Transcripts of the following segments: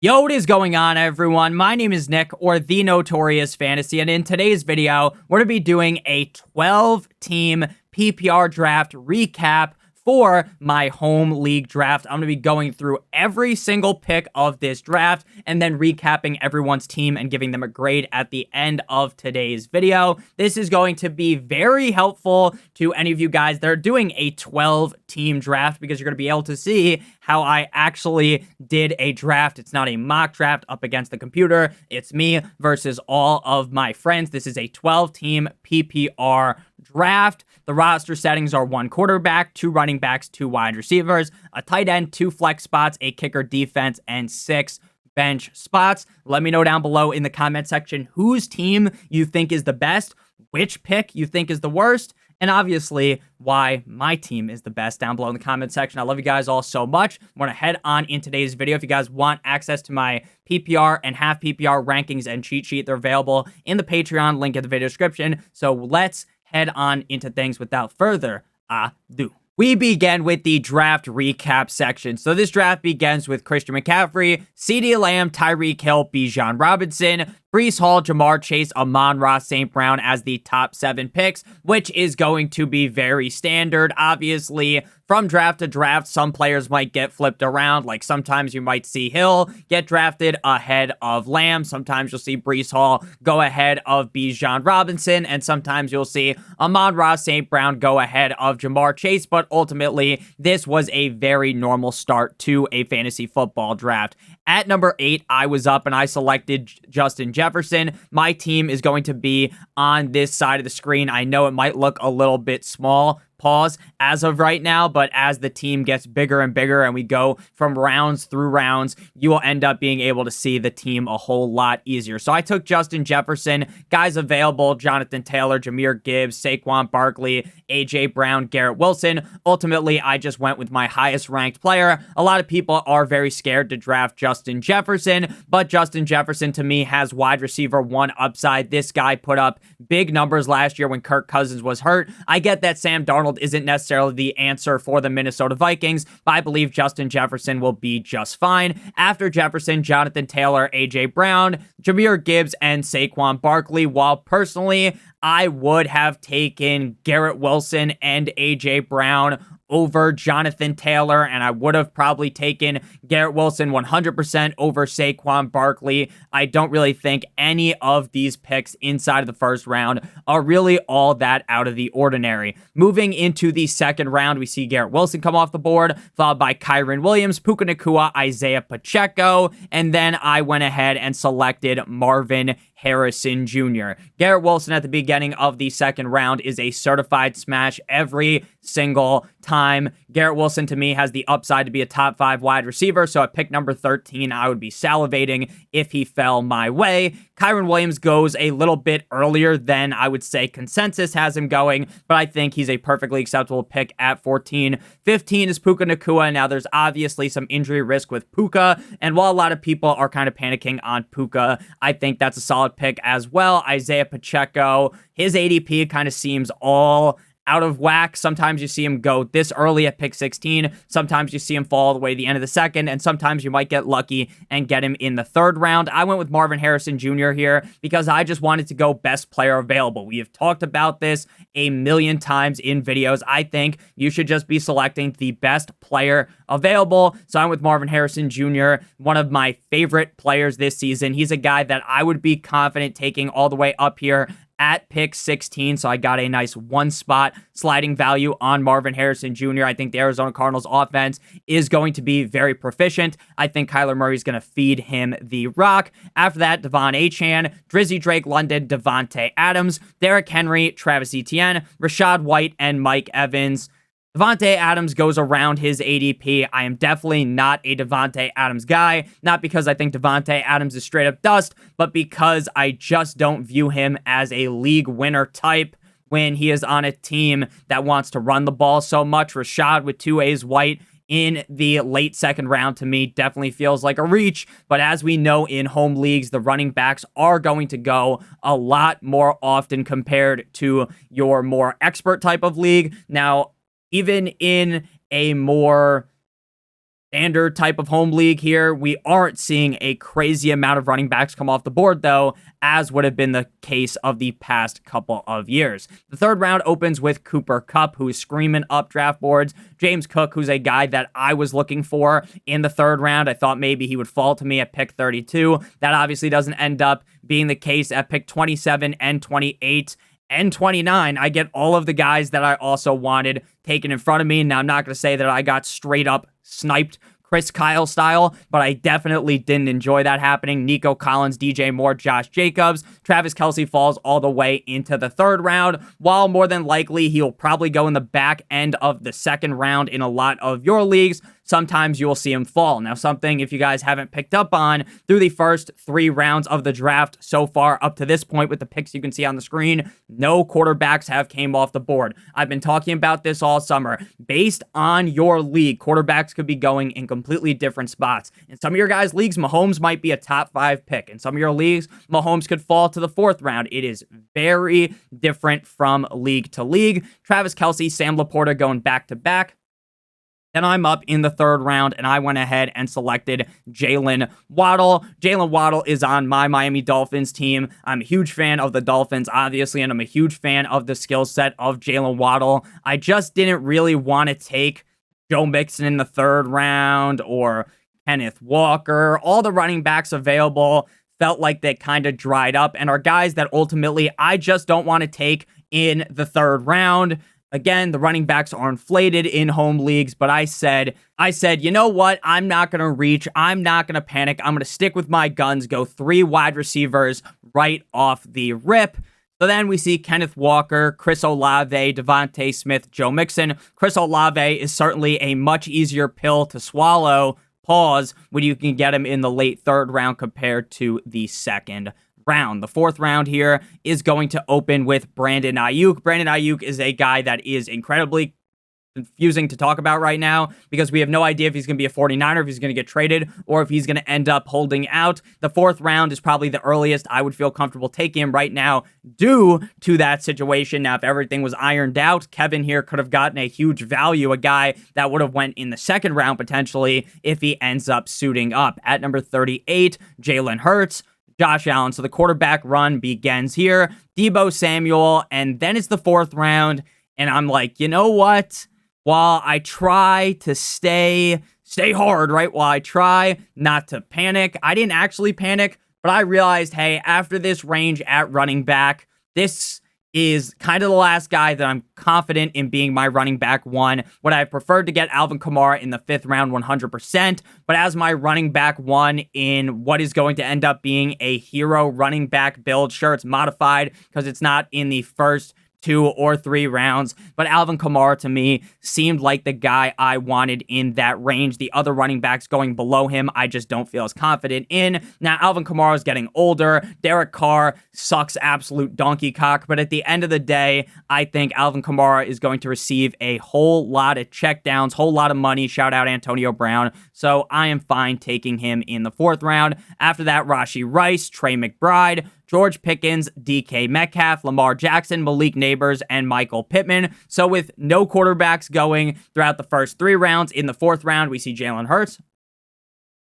Yo, what is going on, everyone? My name is Nick, or the Notorious Fantasy, and in today's video, we're going to be doing a 12-team PPR draft recap for my home league draft. I'm going to be going through every single pick of this draft and then recapping everyone's team and giving them a grade at the end of today's video. This is going to be very helpful to any of you guys that are doing a 12-team draft because you're going to be able to see how I actually did a draft. It's not a mock draft up against the computer. It's me versus all of my friends. This is a 12-team PPR draft. The roster settings are 1 quarterback, 2 running backs, 2 wide receivers, a tight end, 2 flex spots, a kicker, defense, and 6 bench spots. Let me know down below in the comment section whose team you think is the best, which pick you think is the worst, and obviously why my team is the best down below in the comment section. I love you guys all so much. I want to head on in today's video. If you guys want access to my PPR and half PPR rankings and cheat sheet, they're available in the Patreon link in the video description. So let's head on into things without further ado. We begin with the draft recap section. So this draft begins with Christian McCaffrey, CeeDee Lamb, Tyreek Hill, Bijan Robinson, Breece Hall, Jamar Chase, Amon-Ra St. Brown as the top 7 picks, which is going to be very standard. Obviously, from draft to draft, some players might get flipped around. Like sometimes you might see Hill get drafted ahead of Lamb. Sometimes you'll see Breece Hall go ahead of Bijan Robinson. And sometimes you'll see Amon-Ra St. Brown go ahead of Jamar Chase. But ultimately, this was a very normal start to a fantasy football draft. At number 8, I was up and I selected Justin Jefferson. My team is going to be on this side of the screen. I know it might look a little bit small, pause, as of right now, but as the team gets bigger and bigger and we go from rounds through rounds, you will end up being able to see the team a whole lot easier. So I took Justin Jefferson, guys available, Jonathan Taylor, Jahmyr Gibbs, Saquon Barkley, AJ Brown, Garrett Wilson. Ultimately, I just went with my highest ranked player. A lot of people are very scared to draft Justin Jefferson, but Justin Jefferson to me has wide receiver 1 upside. This guy put up big numbers last year when Kirk Cousins was hurt. I get that Sam Darnold isn't necessarily the answer for the Minnesota Vikings, but I believe Justin Jefferson will be just fine. After Jefferson, Jonathan Taylor, AJ Brown, Jahmyr Gibbs, and Saquon Barkley. While personally, I would have taken Garrett Wilson and AJ Brown over Jonathan Taylor, and I would have probably taken Garrett Wilson 100% over Saquon Barkley. I don't really think any of these picks inside of the first round are really all that out of the ordinary. Moving into the second round, we see Garrett Wilson come off the board, followed by Kyren Williams, Puka Nacua, Isaiah Pacheco, and then I went ahead and selected Marvin Harrison Jr. Garrett Wilson at the beginning of the second round is a certified smash every single time. Garrett Wilson to me has the upside to be a top 5 wide receiver, so at pick number 13, I would be salivating if he fell my way. Kyren Williams goes a little bit earlier than I would say consensus has him going, but I think he's a perfectly acceptable pick at 14. 15 is Puka Nacua. Now, there's obviously some injury risk with Puka, and while a lot of people are kind of panicking on Puka, I think that's a solid pick as well. Isaiah Pacheco, his ADP kind of seems all out of whack. Sometimes you see him go this early at pick 16. Sometimes you see him fall all the way to the end of the second. And sometimes you might get lucky and get him in the third round. I went with Marvin Harrison Jr. here because I just wanted to go best player available. We have talked about this a million times in videos. I think you should just be selecting the best player available. So I'm with Marvin Harrison Jr., one of my favorite players this season. He's a guy that I would be confident taking all the way up here at pick 16, so I got a nice 1-spot sliding value on Marvin Harrison Jr. I think the Arizona Cardinals offense is going to be very proficient. I think Kyler Murray is going to feed him the rock. After that, Devon Achane, Drizzy Drake London, Devontae Adams, Derrick Henry, Travis Etienne, Rashad White, and Mike Evans. Devontae Adams goes around his ADP. I am definitely not a Devontae Adams guy, not because I think Devontae Adams is straight up dust, but because I just don't view him as a league winner type when he is on a team that wants to run the ball so much. Rashad with 2 A's, White in the late second round to me definitely feels like a reach. But as we know in home leagues, the running backs are going to go a lot more often compared to your more expert type of league. Now, even in a more standard type of home league here. We aren't seeing a crazy amount of running backs come off the board, though, as would have been the case of the past couple of years. The third round opens with Cooper Kupp, who is screaming up draft boards. James Cook, who's a guy that I was looking for in the third round. I thought maybe he would fall to me at pick 32. That obviously doesn't end up being the case at pick 27 and 28. And 29, I get all of the guys that I also wanted taken in front of me. Now, I'm not going to say that I got straight up sniped Chris Kyle style, but I definitely didn't enjoy that happening. Nico Collins, DJ Moore, Josh Jacobs, Travis Kelce falls all the way into the third round, while more than likely he'll probably go in the back end of the second round in a lot of your leagues. Sometimes you will see him fall. Now, something if you guys haven't picked up on through the first 3 rounds of the draft so far up to this point with the picks you can see on the screen, no quarterbacks have came off the board. I've been talking about this all summer. Based on your league, quarterbacks could be going in completely different spots. In some of your guys' leagues, Mahomes might be a top 5 pick. In some of your leagues, Mahomes could fall to the 4th round. It is very different from league to league. Travis Kelce, Sam Laporta going back to back. Then I'm up in the third round, and I went ahead and selected Jalen Waddle. Jalen Waddle is on my Miami Dolphins team. I'm a huge fan of the Dolphins, obviously, and I'm a huge fan of the skill set of Jalen Waddle. I just didn't really want to take Joe Mixon in the third round or Kenneth Walker. All the running backs available felt like they kind of dried up and are guys that ultimately I just don't want to take in the third round. Again, the running backs are inflated in home leagues, but I said, you know what? I'm not going to reach. I'm not going to panic. I'm going to stick with my guns, go 3 wide receivers right off the rip. So then we see Kenneth Walker, Chris Olave, Devontae Smith, Joe Mixon. Chris Olave is certainly a much easier pill to swallow, pause, when you can get him in the late third round compared to the second round. The fourth round here is going to open with Brandon Ayuk. Brandon Ayuk is a guy that is incredibly confusing to talk about right now because we have no idea if he's going to be a 49er, if he's going to get traded, or if he's going to end up holding out. The fourth round is probably the earliest I would feel comfortable taking him right now due to that situation. Now, if everything was ironed out, Kevin here could have gotten a huge value, a guy that would have went in the second round potentially if he ends up suiting up. At number 38, Jalen Hurts, Josh Allen. So the quarterback run begins here. Deebo Samuel, and then it's the fourth round, and I'm like, you know what? While I try to stay hard, right? While I try not to panic, I didn't actually panic, but I realized, hey, after this range at running back, this is kind of the last guy that I'm confident in being my running back 1. Would I have preferred to get Alvin Kamara in the 5th round 100%, but as my running back 1 in what is going to end up being a hero running back build, sure, it's modified because it's not in the first 2 or 3 rounds, but Alvin Kamara to me seemed like the guy I wanted in that range. The other running backs going below him, I just don't feel as confident in. Now, Alvin Kamara is getting older. Derek Carr sucks absolute donkey cock, but at the end of the day, I think Alvin Kamara is going to receive a whole lot of checkdowns, whole lot of money. Shout out Antonio Brown. So I am fine taking him in the 4th round. After that, Rashee Rice, Trey McBride, George Pickens, DK Metcalf, Lamar Jackson, Malik Neighbors, and Michael Pittman. So with no quarterbacks going throughout the first 3 rounds, in the 4th round, we see Jalen Hurts,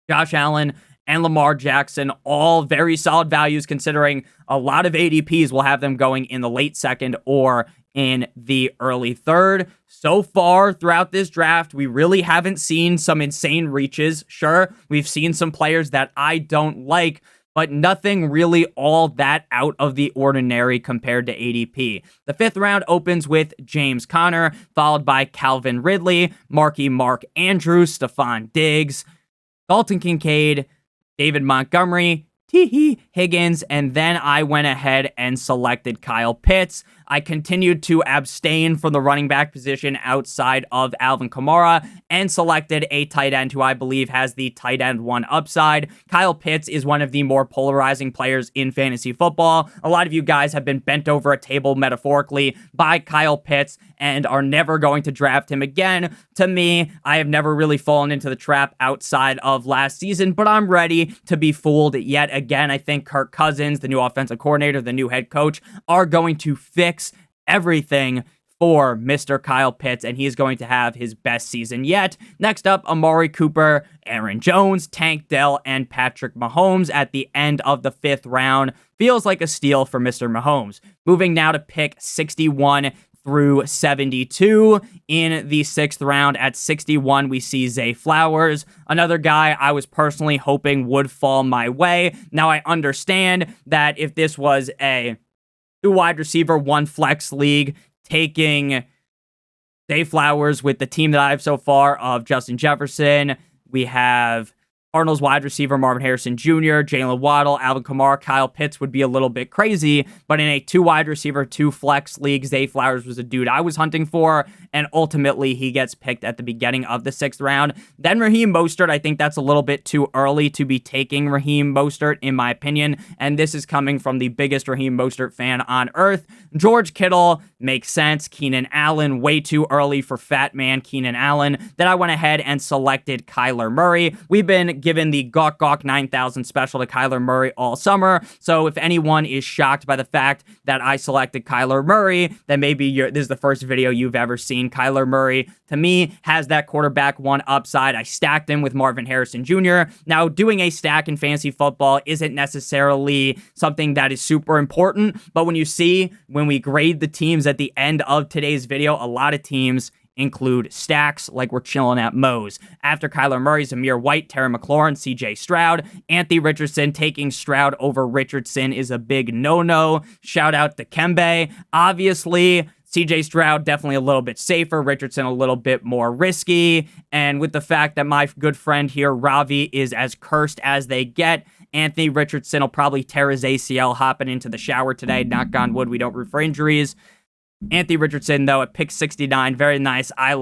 Josh Allen, and Lamar Jackson, all very solid values considering a lot of ADPs will have them going in the late second or in the early third. So far throughout this draft, we really haven't seen some insane reaches. Sure, we've seen some players that I don't like, but nothing really all that out of the ordinary compared to ADP. The 5th round opens with James Conner, followed by Calvin Ridley, Mark Andrews, Stephon Diggs, Dalton Kincaid, David Montgomery, T. Higgins, and then I went ahead and selected Kyle Pitts. I continued to abstain from the running back position outside of Alvin Kamara and selected a tight end who I believe has the tight end 1 upside. Kyle Pitts is one of the more polarizing players in fantasy football. A lot of you guys have been bent over a table metaphorically by Kyle Pitts and are never going to draft him again. To me, I have never really fallen into the trap outside of last season, but I'm ready to be fooled yet again. I think Kirk Cousins, the new offensive coordinator, the new head coach, are going to fix everything for Mr. Kyle Pitts, and he's going to have his best season yet. Next up, Amari Cooper, Aaron Jones, Tank Dell, and Patrick Mahomes at the end of the 5th round. Feels like a steal for Mr. Mahomes. Moving now to pick 61 through 72. In the 6th round at 61, we see Zay Flowers, another guy I was personally hoping would fall my way. Now, I understand that if this was a 2 wide receiver, 1 flex league, taking Zay Flowers with the team that I have so far of Justin Jefferson, we have Cardinals wide receiver Marvin Harrison Jr., Jalen Waddle, Alvin Kamara, Kyle Pitts would be a little bit crazy, but in a 2 wide receiver, 2 flex league, Zay Flowers was a dude I was hunting for, and ultimately he gets picked at the beginning of the 6th round. Then Raheem Mostert, I think that's a little bit too early to be taking Raheem Mostert, in my opinion, and this is coming from the biggest Raheem Mostert fan on earth. George Kittle makes sense. Keenan Allen, way too early for fat man Keenan Allen. Then I went ahead and selected Kyler Murray. We've been given the Gawk Gawk 9000 special to Kyler Murray all summer, so if anyone is shocked by the fact that I selected Kyler Murray, then maybe this is the first video you've ever seen. Kyler Murray, to me, has that quarterback 1 upside. I stacked him with Marvin Harrison Jr. Now, doing a stack in fantasy football isn't necessarily something that is super important, but when we grade the teams at the end of today's video, a lot of teams include stacks like we're chilling at Moe's. After Kyler Murray, Zamir White, Terry McLaurin, CJ Stroud, Anthony Richardson. Taking Stroud over Richardson is a big no-no. Shout out to Kembe. Obviously, CJ Stroud definitely a little bit safer, Richardson a little bit more risky, and with the fact that my good friend here, Ravi, is as cursed as they get, Anthony Richardson will probably tear his ACL hopping into the shower today. Knock on wood, we don't root for injuries. Anthony Richardson, though, at pick 69, very nice. I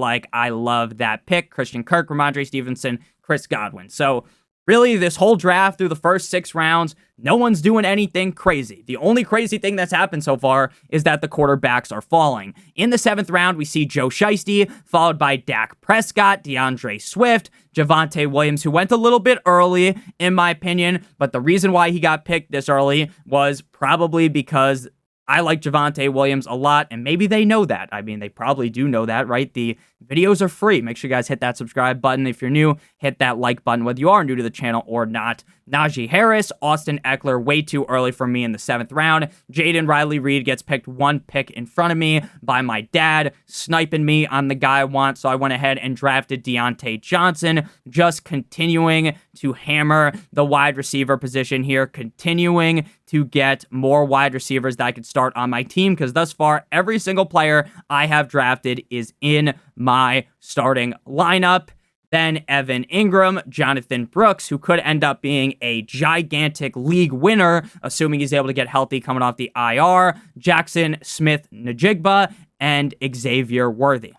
love that pick. Christian Kirk, Ramondre Stevenson, Chris Godwin. So really, this whole draft through the first 6 rounds, no one's doing anything crazy. The only crazy thing that's happened so far is that the quarterbacks are falling. In the 7th round, we see Joe Shiesty, followed by Dak Prescott, DeAndre Swift, Javonte Williams, who went a little bit early, in my opinion, but the reason why he got picked this early was probably because I like Javonte Williams a lot, and maybe they know that. I mean, they probably do know that, right? The videos are free. Make sure you guys hit that subscribe button. If you're new, hit that like button, whether you are new to the channel or not. Najee Harris, Austin Eckler, way too early for me in the 7th round. Jaden Riley Reed gets picked 1 pick in front of me by my dad, sniping me on the guy I want, so I went ahead and drafted Deontay Johnson, just continuing to hammer the wide receiver position here, continuing to get more wide receivers that I could start on my team, because thus far, every single player I have drafted is in my starting lineup. Then Evan Ingram, Jonathan Brooks, who could end up being a gigantic league winner, assuming he's able to get healthy coming off the IR, Jackson Smith-Njigba, and Xavier Worthy.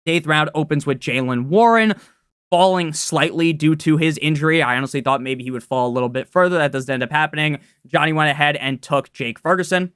The 8th round opens with Jaylen Warren, falling slightly due to his injury. I honestly thought maybe he would fall a little bit further. That doesn't end up happening. Johnny went ahead and took Jake Ferguson,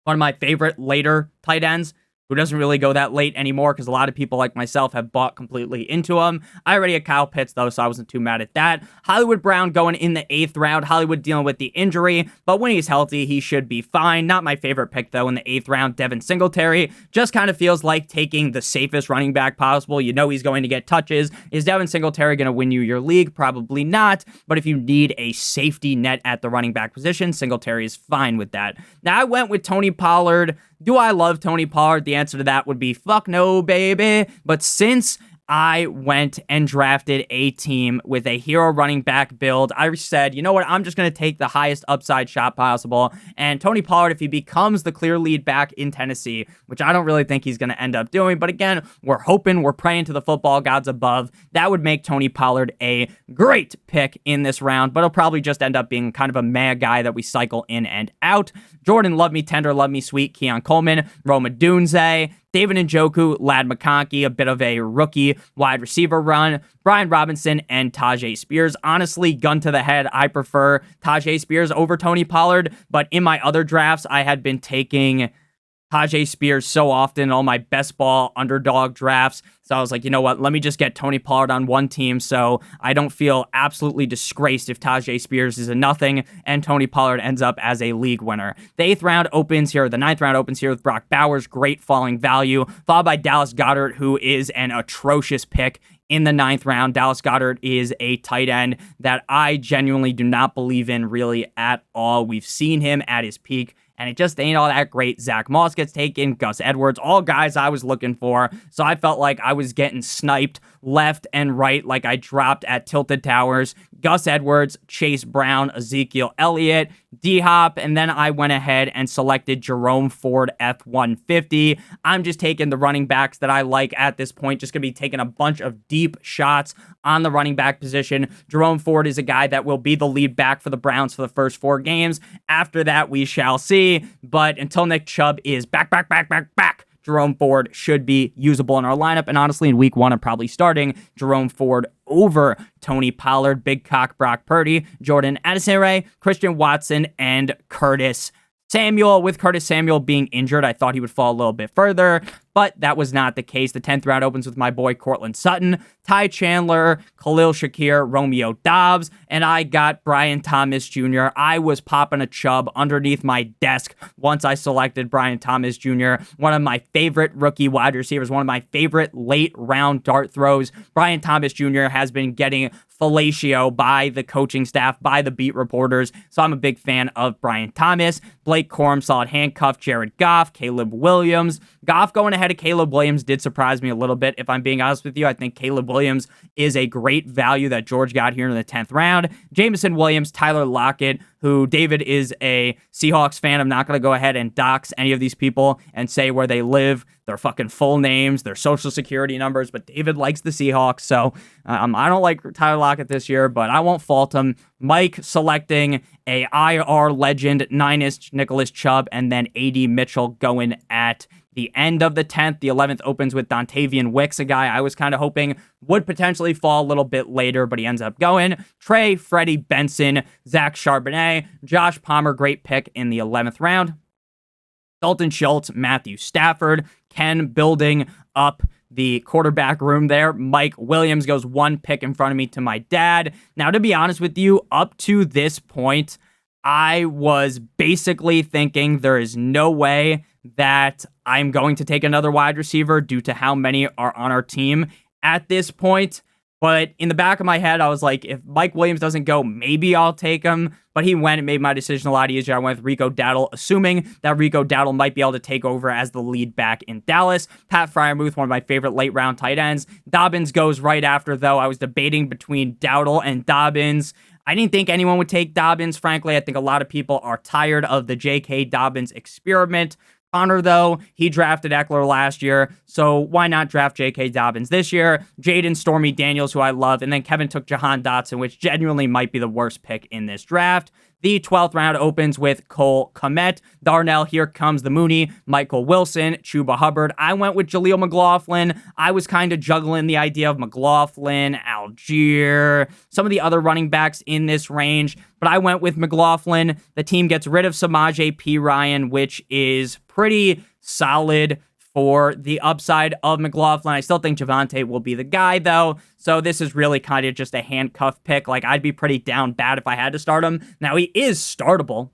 one of my favorite later tight ends, who doesn't really go that late anymore because a lot of people like myself have bought completely into him. I already had Kyle Pitts, though, so I wasn't too mad at that. Hollywood Brown going in the 8th round. Hollywood dealing with the injury, but when he's healthy, he should be fine. Not my favorite pick, though, in the 8th round. Devin Singletary just kind of feels like taking the safest running back possible. You know he's going to get touches. Is Devin Singletary going to win you your league? Probably not, but if you need a safety net at the running back position, Singletary is fine with that. Now, I went with Tony Pollard. Do I love Tony Pollard? The answer to that would be fuck no, baby. But since I went and drafted a team with a hero running back build, I said, you know what, I'm just going to take the highest upside shot possible. And Tony Pollard, if he becomes the clear lead back in Tennessee, which I don't really think he's going to end up doing, but again, we're hoping, we're praying to the football gods above, that would make Tony Pollard a great pick in this round, but he'll probably just end up being kind of a mad guy that we cycle in and out. Jordan, love me tender, love me sweet, Keon Coleman, Roma Dunze, David Njoku, Lad McConkey, a bit of a rookie wide receiver run, Brian Robinson, and Tajay Spears. Honestly, gun to the head, I prefer Tajay Spears over Tony Pollard, but in my other drafts, I had been taking Tajay Spears so often in all my best ball underdog drafts. So I was like, you know what? Let me just get Tony Pollard on one team so I don't feel absolutely disgraced if Tajay Spears is a nothing and Tony Pollard ends up as a league winner. The 8th round opens here, the 9th round opens here with Brock Bowers, great falling value, followed by Dallas Goedert, who is an atrocious pick in the 9th round. Dallas Goedert is a tight end that I genuinely do not believe in really at all. We've seen him at his peak, and it just ain't all that great. Zach Moss gets taken, Gus Edwards, all guys I was looking for. So I felt like I was getting sniped left and right, like I dropped at Tilted Towers. Gus Edwards, Chase Brown, Ezekiel Elliott, D-Hop, and then I went ahead and selected Jerome Ford F-150. I'm just taking the running backs that I like at this point, just going to be taking a bunch of deep shots on the running back position. Jerome Ford is a guy that will be the lead back for the Browns for the first 4 games. After that, we shall see, but until Nick Chubb is back, Jerome Ford should be usable in our lineup. And honestly, in week 1, I'm probably starting Jerome Ford over Tony Pollard, Big Cock Brock Purdy, Jordan Addison, Christian Watson, and Curtis Samuel. With Curtis Samuel being injured, I thought he would fall a little bit further, but that was not the case. The 10th round opens with my boy Cortland Sutton, Ty Chandler, Khalil Shakir, Romeo Dobbs, and I got Brian Thomas Jr. I was popping a chub underneath my desk once I selected Brian Thomas Jr., one of my favorite rookie wide receivers, one of my favorite late round dart throws. Brian Thomas Jr. has been getting fellatio by the coaching staff, by the beat reporters, so I'm a big fan of Brian Thomas. Blake Corum, solid handcuff, Jared Goff, Caleb Williams. Goff going ahead of Caleb Williams did surprise me a little bit, if I'm being honest with you. I think Caleb Williams is a great value that George got here in the 10th round. Jameson Williams, Tyler Lockett, who David is a Seahawks fan. I'm not going to go ahead and dox any of these people and say where they live, their fucking full names, their social security numbers, but David likes the Seahawks, so I don't like Tyler Lockett this year, but I won't fault him. Mike selecting a IR legend, 9-inch Nicholas Chubb, and then A.D. Mitchell going at the end of the 10th. The 11th opens with Dontavian Wicks, a guy I was kind of hoping would potentially fall a little bit later, but he ends up going. Trey, Freddie Benson, Zach Charbonnet, Josh Palmer, great pick in the 11th round. Dalton Schultz, Matthew Stafford, Ken building up the quarterback room there. Mike Williams goes 1 pick in front of me to my dad. Now, to be honest with you, up to this point, I was basically thinking there is no way that I'm going to take another wide receiver due to how many are on our team at this point. But in the back of my head, I was like, if Mike Williams doesn't go, maybe I'll take him. But he went and made my decision a lot easier. I went with Rico Dowdle, assuming that Rico Dowdle might be able to take over as the lead back in Dallas. Pat Freiermuth, one of my favorite late round tight ends. Dobbins goes right after, though. I was debating between Dowdle and Dobbins. I didn't think anyone would take Dobbins, frankly. I think a lot of people are tired of the J.K. Dobbins experiment. Connor, though, he drafted Eckler last year, so why not draft J.K. Dobbins this year? Jaden Stormy Daniels, who I love, and then Kevin took Jahan Dotson, which genuinely might be the worst pick in this draft. The 12th round opens with Cole Kmet, Darnell, here comes the Mooney, Michael Wilson, Chuba Hubbard. I went with Jaleel McLaughlin. I was kind of juggling the idea of McLaughlin, Algier, some of the other running backs in this range, but I went with McLaughlin. The team gets rid of Samaje Perine, which is pretty solid for the upside of McLaughlin. I still think Javonte will be the guy, though. So this is really kind of just a handcuff pick. Like, I'd be pretty down bad if I had to start him. Now, he is startable.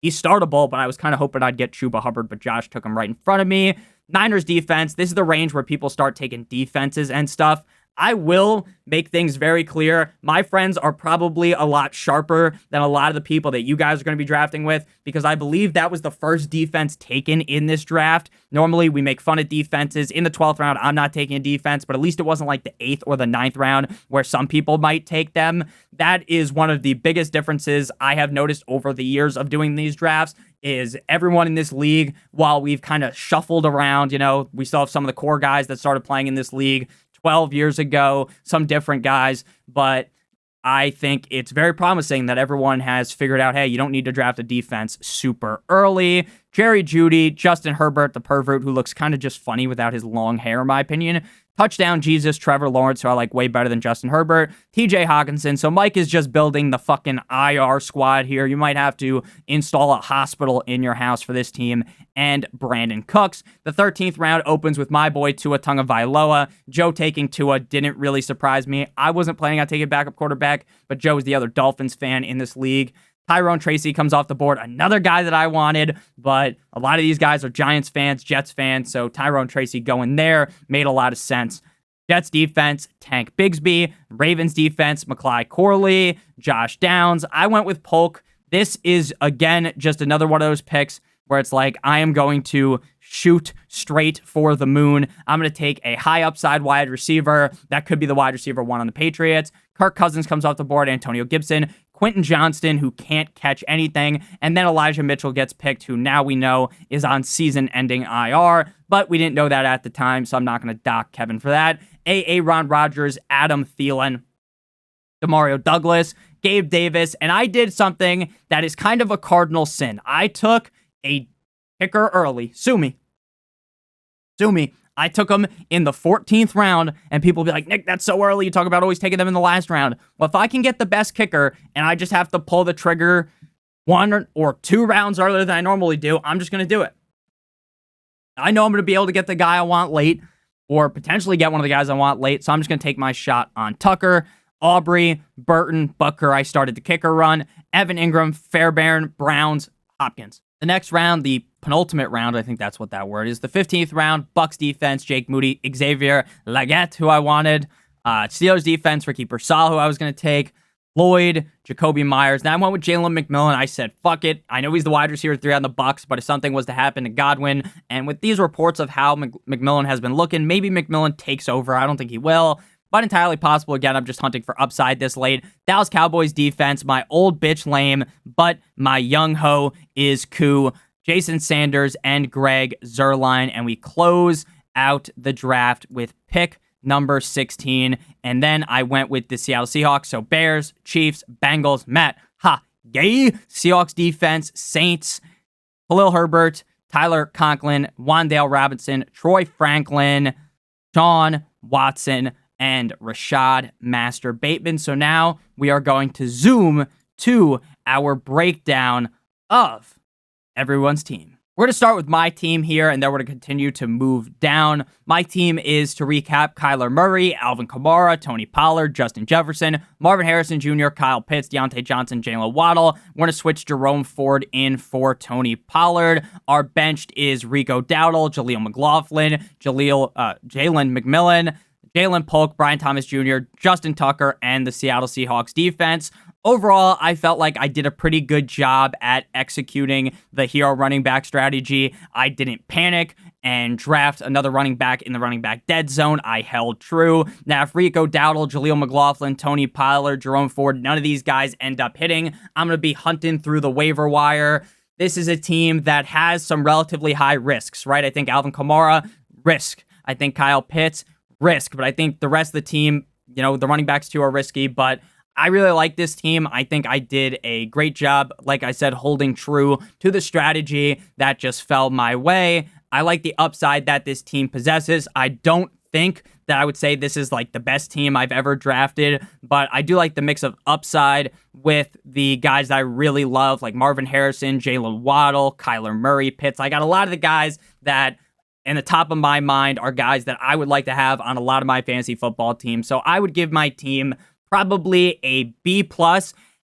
He's startable, but I was kind of hoping I'd get Chuba Hubbard, but Josh took him right in front of me. Niners defense. This is the range where people start taking defenses and stuff. I will make things very clear. My friends are probably a lot sharper than a lot of the people that you guys are going to be drafting with, because I believe that was the first defense taken in this draft. Normally, we make fun of defenses. In the 12th round, I'm not taking a defense, but at least it wasn't like the 8th or the 9th round where some people might take them. That is one of the biggest differences I have noticed over the years of doing these drafts, is everyone in this league, while we've kind of shuffled around, we still have some of the core guys that started playing in this league 12 years ago, some different guys, but I think it's very promising that everyone has figured out, hey, you don't need to draft a defense super early. Jerry Jeudy, Justin Herbert, the pervert who looks kind of just funny without his long hair, in my opinion. touchdown Jesus, Trevor Lawrence, who I like way better than Justin Herbert, TJ Hawkinson. So Mike is just building the fucking IR squad here. You might have to install a hospital in your house for this team. And Brandon Cooks. The 13th round opens with my boy Tua Tagovailoa. Joe taking Tua didn't really surprise me. I wasn't planning on taking backup quarterback, but Joe is the other Dolphins fan in this league. Tyrone Tracy comes off the board, another guy that I wanted, but a lot of these guys are Giants fans, Jets fans, so Tyrone Tracy going there made a lot of sense. Jets defense, Tank Bigsby. Ravens defense, McCly Corley, Josh Downs. I went with Polk. This is, again, just another one of those picks where it's like, I am going to shoot straight for the moon. I'm going to take a high upside wide receiver. That could be the wide receiver one on the Patriots. Kirk Cousins comes off the board, Antonio Gibson, Quentin Johnston, who can't catch anything, and then Elijah Mitchell gets picked, who now we know is on season-ending IR, but we didn't know that at the time, so I'm not going to dock Kevin for that. Ron Rodgers, Adam Thielen, Demario Douglas, Gabe Davis, and I did something that is kind of a cardinal sin. I took a kicker early. Sue me. I took him in the 14th round, and people will be like, Nick, that's so early. You talk about always taking them in the last round. Well, if I can get the best kicker, and I just have to pull the trigger 1 or 2 rounds earlier than I normally do, I'm just going to do it. I know I'm going to be able to get the guy I want late, or potentially get one of the guys I want late, so I'm just going to take my shot on Tucker, Aubrey, Burton, Butker. I started the kicker run, Evan Ingram, Fairbairn, Browns, Hopkins. The next round, the penultimate round, I think that's what that word is, the 15th round, Bucks defense, Jake Moody, Xavier Legette, who I wanted, Steelers defense, Ricky Pearsall, who I was going to take, Lloyd, Jacoby Myers. Then I went with Jalen McMillan. I said, fuck it. I know he's the wide receiver 3 on the Bucks, but if something was to happen to Godwin, and with these reports of how McMillan has been looking, maybe McMillan takes over. I don't think he will, but entirely possible. Again, I'm just hunting for upside this late. Dallas Cowboys defense, my old bitch lame, but my young ho is cool. Jason Sanders and Greg Zuerlein, and we close out the draft with pick number 16, and then I went with the Seattle Seahawks, so Bears, Chiefs, Bengals, Gay, Seahawks defense, Saints, Khalil Herbert, Tyler Conklin, Wan'Dale Robinson, Troy Franklin, Sean Watson, and Rashad Master Bateman. So now we are going to zoom to our breakdown of everyone's team. We're going to start with my team here, and then we're going to continue to move down. My team is, to recap, Kyler Murray, Alvin Kamara, Tony Pollard, Justin Jefferson, Marvin Harrison Jr., Kyle Pitts, Deontay Johnson, Jalen Waddle. We're going to switch Jerome Ford in for Tony Pollard. Our benched is Rico Dowdle, Jaleel McLaughlin, Jalen McMillan, Jalen Polk, Brian Thomas Jr., Justin Tucker, and the Seattle Seahawks defense. Overall, I felt like I did a pretty good job at executing the hero running back strategy. I didn't panic and draft another running back in the running back dead zone. I held true. Now, if Rico Dowdle, Jaleel McLaughlin, Tony Pollard, Jerome Ford, none of these guys end up hitting, I'm going to be hunting through the waiver wire. This is a team that has some relatively high risks, right? I think Alvin Kamara, risk. I think Kyle Pitts, risk. But I think the rest of the team, the running backs too are risky, but I really like this team. I think I did a great job, like I said, holding true to the strategy that just fell my way. I like the upside that this team possesses. I don't think that I would say this is like the best team I've ever drafted, but I do like the mix of upside with the guys that I really love, like Marvin Harrison, Jalen Waddle, Kyler Murray, Pitts. I got a lot of the guys that, in the top of my mind, are guys that I would like to have on a lot of my fantasy football teams. So I would give my team probably a B+.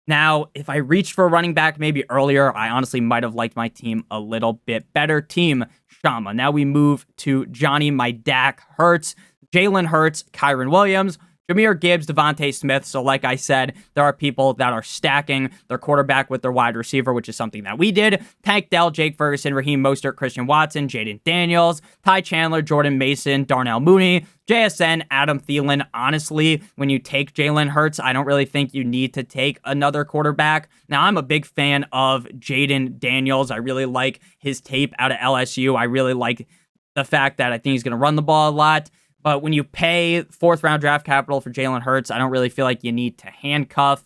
Now, if I reached for a running back maybe earlier, I honestly might have liked my team a little bit better. Team Shama. Now we move to Johnny, my Dak Hurts, Jalen Hurts, Kyron Williams, Jahmyr Gibbs, Devontae Smith. So like I said, there are people that are stacking their quarterback with their wide receiver, which is something that we did. Tank Dell, Jake Ferguson, Raheem Mostert, Christian Watson, Jaden Daniels, Ty Chandler, Jordan Mason, Darnell Mooney, JSN, Adam Thielen. Honestly, when you take Jalen Hurts, I don't really think you need to take another quarterback. Now, I'm a big fan of Jaden Daniels. I really like his tape out of LSU. I really like the fact that I think he's going to run the ball a lot. But when you pay 4th-round draft capital for Jalen Hurts, I don't really feel like you need to handcuff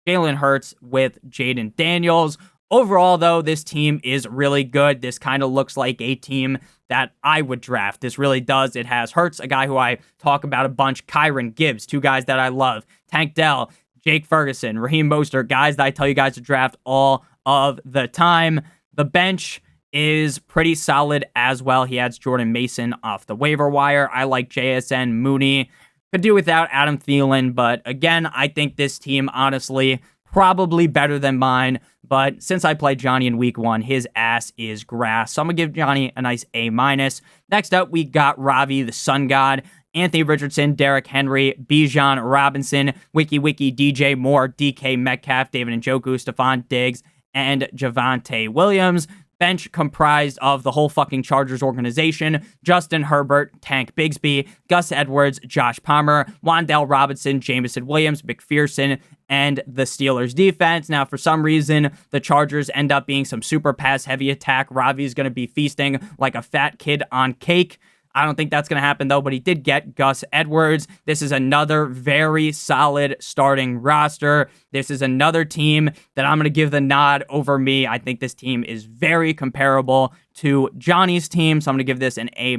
Jalen Hurts with Jaden Daniels. Overall, though, this team is really good. This kind of looks like a team that I would draft. This really does. It has Hurts, a guy who I talk about a bunch, Kyron Gibbs, two guys that I love, Tank Dell, Jake Ferguson, Raheem Mostert, guys that I tell you guys to draft all of the time. The bench is pretty solid as well. He adds Jordan Mason off the waiver wire. I like JSN, Mooney. Could do without Adam Thielen, but again, I think this team, honestly, probably better than mine. But since I played Johnny in week 1, his ass is grass. So I'm going to give Johnny a nice A-. Next up, we got Ravi, the Sun God, Anthony Richardson, Derrick Henry, Bijan Robinson, Wiki, DJ Moore, DK Metcalf, David Njoku, Stephon Diggs, and Javonte Williams. Bench comprised of the whole fucking Chargers organization: Justin Herbert, Tank Bigsby, Gus Edwards, Josh Palmer, Wan'Dale Robinson, Jameson Williams, McPherson, and the Steelers defense. Now, for some reason, the Chargers end up being some super pass heavy attack. Ravi's going to be feasting like a fat kid on cake. I don't think that's going to happen, though, but he did get Gus Edwards. This is another very solid starting roster. This is another team that I'm going to give the nod over me. I think this team is very comparable to Johnny's team, so I'm going to give this an A-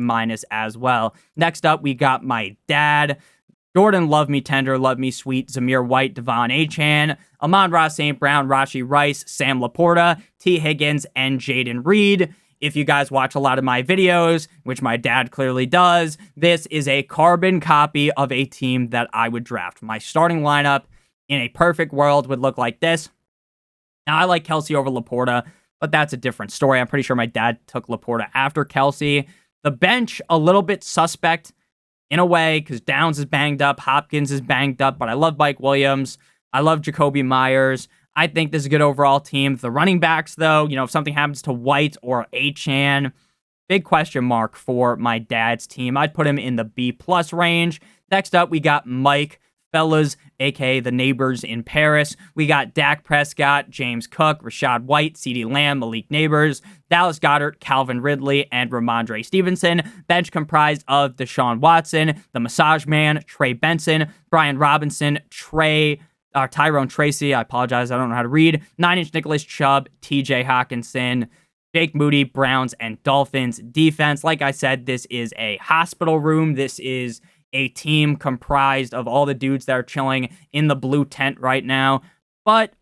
as well. Next up, we got my dad, Jordan Love Me Tender, Love Me Sweet, Zamir White, Devon Achane, Amon-Ra St. Brown, Rashee Rice, Sam Laporta, T. Higgins, and Jaden Reed. If you guys watch a lot of my videos, which my dad clearly does, this is a carbon copy of a team that I would draft. My starting lineup in a perfect world would look like this. Now, I like Kelsey over Laporta, but that's a different story. I'm pretty sure my dad took Laporta after Kelsey. The bench, a little bit suspect in a way, because Downs is banged up, Hopkins is banged up, but I love Mike Williams. I love Jacoby Myers. I think this is a good overall team. The running backs, though, if something happens to White or Achane, big question mark for my dad's team. I'd put him in the B+ range. Next up, we got Mike Fellas, aka the neighbors in Paris. We got Dak Prescott, James Cook, Rashad White, CeeDee Lamb, Malik Neighbors, Dallas Goedert, Calvin Ridley, and Ramondre Stevenson. Bench comprised of Deshaun Watson, the Massage Man, Trey Benson, Brian Robinson, Tyrone Tracy, I apologize, I don't know how to read, 9-inch Nicholas Chubb, TJ Hawkinson, Jake Moody, Browns, and Dolphins defense. Like I said, this is a hospital room. This is a team comprised of all the dudes that are chilling in the blue tent right now. But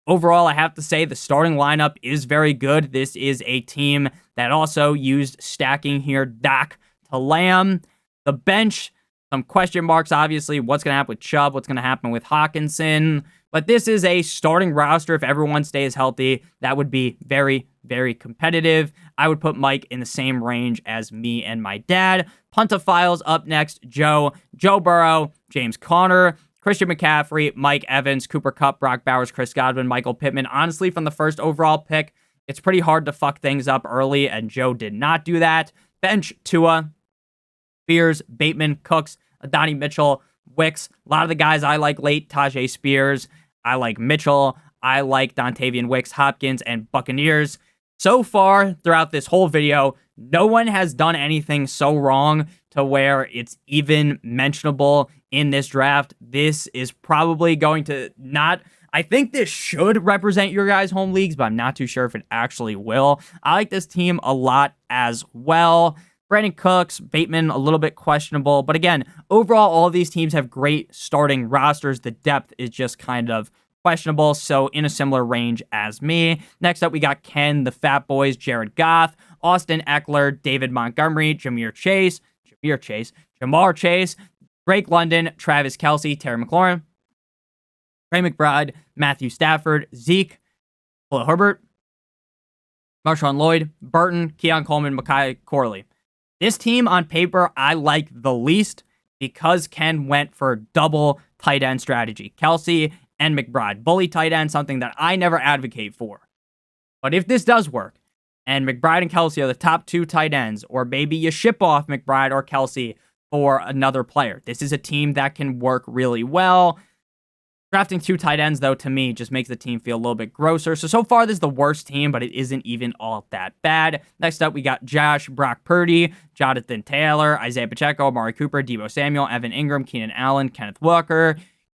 overall, I have to say the starting lineup is very good. This is a team that also used stacking here, Dak to Lamb. The bench, some question marks, obviously. What's going to happen with Chubb? What's going to happen with Hawkinson? But this is a starting roster. If everyone stays healthy, that would be very, very competitive. I would put Mike in the same range as me and my dad. Puntophiles up next: Joe Burrow, James Conner, Christian McCaffrey, Mike Evans, Cooper Kupp, Brock Bowers, Chris Godwin, Michael Pittman. Honestly, from the first overall pick, it's pretty hard to fuck things up early, and Joe did not do that. Bench: Tua, Spears, Bateman, Cooks, Adonai Mitchell, Wicks. A lot of the guys I like late: Tajay Spears, I like Mitchell, I like Dontavian Wicks, Hopkins, and Buccaneers. So far, throughout this whole video, no one has done anything so wrong to where it's even mentionable in this draft. This is probably going to not... I think this should represent your guys' home leagues, but I'm not too sure if it actually will. I like this team a lot as well. Brandon Cooks, Bateman, a little bit questionable. But again, overall, all of these teams have great starting rosters. The depth is just kind of questionable, so in a similar range as me. Next up, we got Ken, the Fat Boys, Jared Goff, Austin Eckler, David Montgomery, Jamar Chase, Drake London, Travis Kelce, Terry McLaurin, Trey McBride, Matthew Stafford, Zeke, Khalil Herbert, Marshawn Lloyd, Burton, Keon Coleman, Mekhi Corley. This team on paper I like the least because Ken went for double tight end strategy. Kelce and McBride. Bully tight end, something that I never advocate for. But if this does work, and McBride and Kelce are the top two tight ends, or maybe you ship off McBride or Kelce for another player, this is a team that can work really well. Drafting two tight ends, though, to me, just makes the team feel a little bit grosser. So far, this is the worst team, but it isn't even all that bad. Next up, we got Josh, Brock Purdy, Jonathan Taylor, Isaiah Pacheco, Amari Cooper, Deebo Samuel, Evan Ingram, Keenan Allen, Kenneth Walker,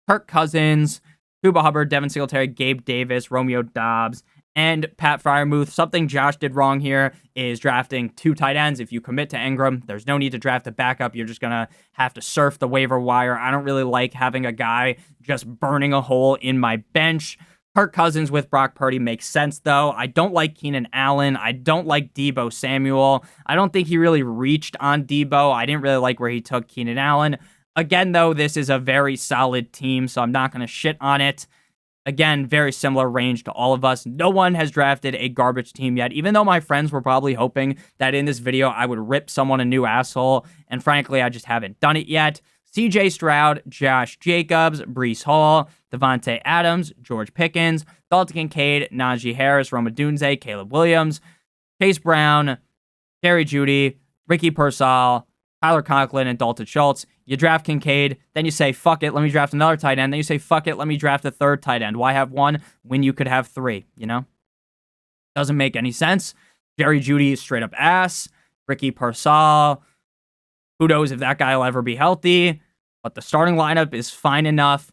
Kirk Cousins, Chuba Hubbard, Devin Singletary, Gabe Davis, Romeo Doubs, and Pat Fryermuth. Something Josh did wrong here is drafting 2 tight ends. If you commit to Ingram, there's no need to draft a backup. You're just going to have to surf the waiver wire. I don't really like having a guy just burning a hole in my bench. Kirk Cousins with Brock Purdy makes sense, though. I don't like Keenan Allen. I don't like Deebo Samuel. I don't think he really reached on Deebo. I didn't really like where he took Keenan Allen. Again, though, this is a very solid team, so I'm not going to shit on it. Again, very similar range to all of us. No one has drafted a garbage team yet, even though my friends were probably hoping that in this video I would rip someone a new asshole, and frankly, I just haven't done it yet. CJ Stroud, Josh Jacobs, Breece Hall, Devontae Adams, George Pickens, Dalton Kincaid, Najee Harris, Roma Dunze, Caleb Williams, Chase Brown, Jerry Jeudy, Ricky Pearsall, Tyler Conklin, and Dalton Schultz. You draft Kincaid, then you say, fuck it, let me draft another tight end. Then you say, fuck it, let me draft a third tight end. Why have one when you could have 3, you know? Doesn't make any sense. Jerry Jeudy is straight up ass. Ricky Pearsall, who knows if that guy will ever be healthy, but the starting lineup is fine enough.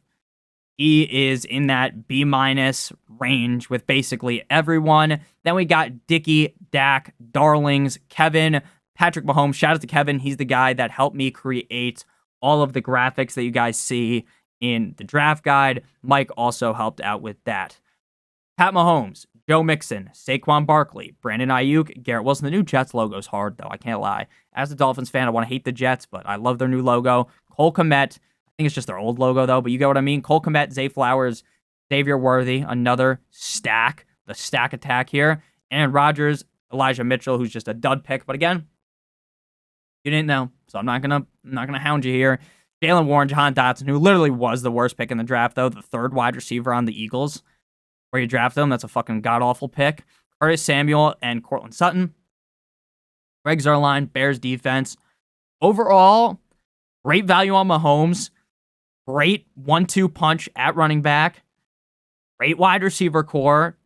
He is in that B- range with basically everyone. Then we got Dickie, Dak, Darlings, Kevin, Patrick Mahomes. Shout out to Kevin. He's the guy that helped me create all of the graphics that you guys see in the draft guide. Mike also helped out with that. Pat Mahomes, Joe Mixon, Saquon Barkley, Brandon Ayuk, Garrett Wilson. The new Jets logo is hard, though. I can't lie. As a Dolphins fan, I want to hate the Jets, but I love their new logo. Cole Kmet. I think it's just their old logo, though, but you get what I mean. Cole Kmet, Zay Flowers, Xavier Worthy, another stack. The stack attack here. Aaron Rodgers, Elijah Mitchell, who's just a dud pick. But again, you didn't know, so I'm not gonna hound you here. Jalen Warren, Jahan Dotson, who literally was the worst pick in the draft, though, the 3rd wide receiver on the Eagles. Where you draft them, that's a fucking god-awful pick. Curtis Samuel and Cortland Sutton. Greg Zuerlein, Bears defense. Overall, great value on Mahomes. Great 1-2 punch at running back. Great wide receiver core.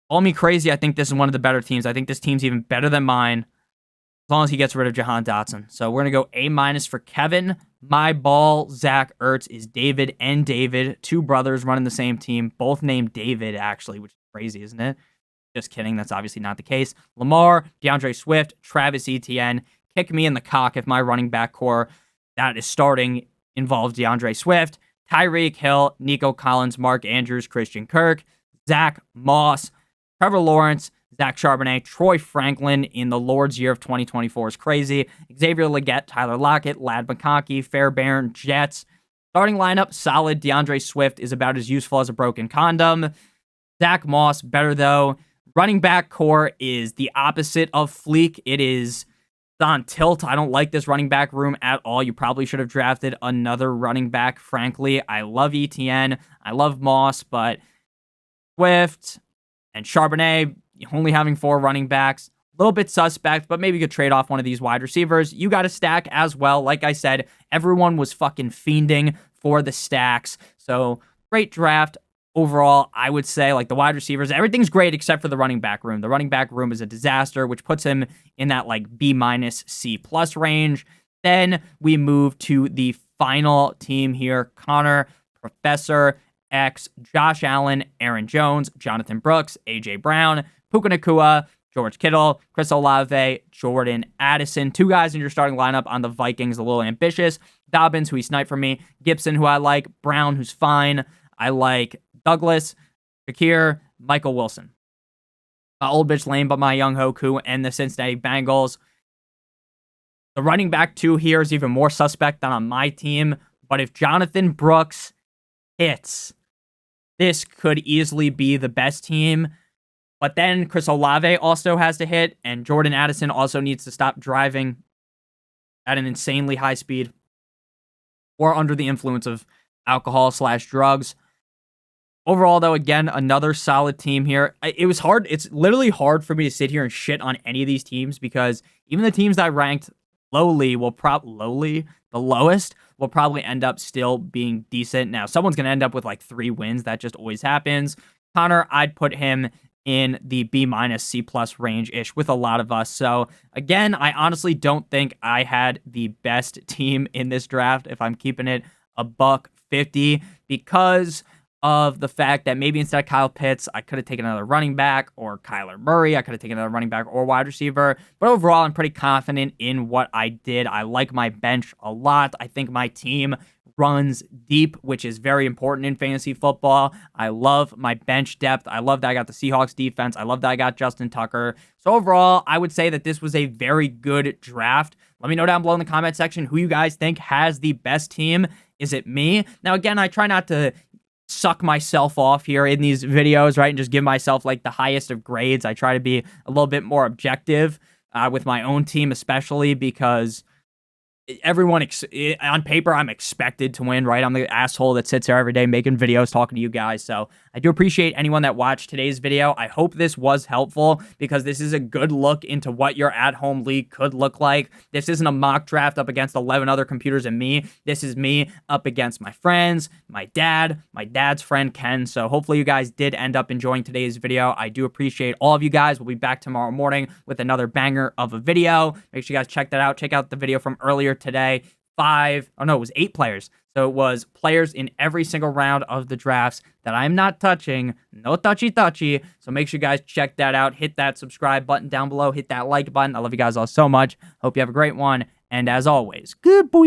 Call me crazy, I think this is one of the better teams. I think this team's even better than mine, as long as he gets rid of Jahan Dotson. So we're going to go A- for Kevin. My ball, Zach Ertz, is David and David. 2 brothers running the same team. Both named David, actually, which is crazy, isn't it? Just kidding. That's obviously not the case. Lamar, DeAndre Swift, Travis Etienne. Kick me in the cock if my running back core that is starting involves DeAndre Swift. Tyreek Hill, Nico Collins, Mark Andrews, Christian Kirk, Zach Moss, Trevor Lawrence, Zach Charbonnet, Troy Franklin in the Lord's year of 2024 is crazy. Xavier Legette, Tyler Lockett, Lad McConkey, Fairbairn, Jets. Starting lineup, solid. DeAndre Swift is about as useful as a broken condom. Zach Moss, better though. Running back core is the opposite of Fleek. It is on tilt. I don't like this running back room at all. You probably should have drafted another running back, frankly. I love Etienne. I love Moss, but Swift and Charbonnet, only having 4 running backs, a little bit suspect, but maybe you could trade off one of these wide receivers. You got a stack as well. Like I said, everyone was fucking fiending for the stacks. So great draft. Overall, I would say, like, the wide receivers, everything's great except for the running back room. The running back room is a disaster, which puts him in that, like, B-, C+ range. Then we move to the final team here. Connor, Professor X, Josh Allen, Aaron Jones, Jonathan Brooks, A.J. Brown, Puka Nacua, George Kittle, Chris Olave, Jordan Addison. 2 guys in your starting lineup on the Vikings, a little ambitious. Dobbins, who he sniped from me. Gibson, who I like. Brown, who's fine. I like Douglas, Shakir, Michael Wilson. Old bitch lame, but my young Hoku and the Cincinnati Bengals. The running back 2 here is even more suspect than on my team. But if Jonathan Brooks hits, this could easily be the best team. But then Chris Olave also has to hit, and Jordan Addison also needs to stop driving at an insanely high speed or under the influence of alcohol/drugs. Overall, though, again, another solid team here. It was hard. It's literally hard for me to sit here and shit on any of these teams because even the teams that I ranked lowly, the lowest, will probably end up still being decent. Now, someone's going to end up with like 3 wins. That just always happens. Connor, I'd put him in the B-, C+ range-ish with a lot of us. So, again, I honestly don't think I had the best team in this draft if I'm keeping it $150 because of the fact that maybe instead of Kyle Pitts, I could have taken another running back, or Kyler Murray. I could have taken another running back or wide receiver. But overall, I'm pretty confident in what I did. I like my bench a lot. I think my team runs deep, which is very important in fantasy football. I love my bench depth. I love that I got the Seahawks defense. I love that I got Justin Tucker. So overall, I would say that this was a very good draft. Let me know down below in the comment section who you guys think has the best team. Is it me? Now, again, I try not to suck myself off here in these videos, right? And just give myself like the highest of grades. I try to be a little bit more objective with my own team, especially because everyone on paper, I'm expected to win, right? I'm the asshole that sits there every day making videos, talking to you guys. So I do appreciate anyone that watched today's video. I hope this was helpful because this is a good look into what your at-home league could look like. This isn't a mock draft up against 11 other computers and me. This is me up against my friends, my dad's friend, Ken. So hopefully you guys did end up enjoying today's video. I do appreciate all of you guys. We'll be back tomorrow morning with another banger of a video. Make sure you guys check that out. Check out the video from earlier today. It was 8 players. So it was players in every single round of the drafts that I'm not touching. No touchy. So make sure you guys check that out. Hit that subscribe button down below. Hit that like button. I love you guys all so much. Hope you have a great one. And as always, good boy.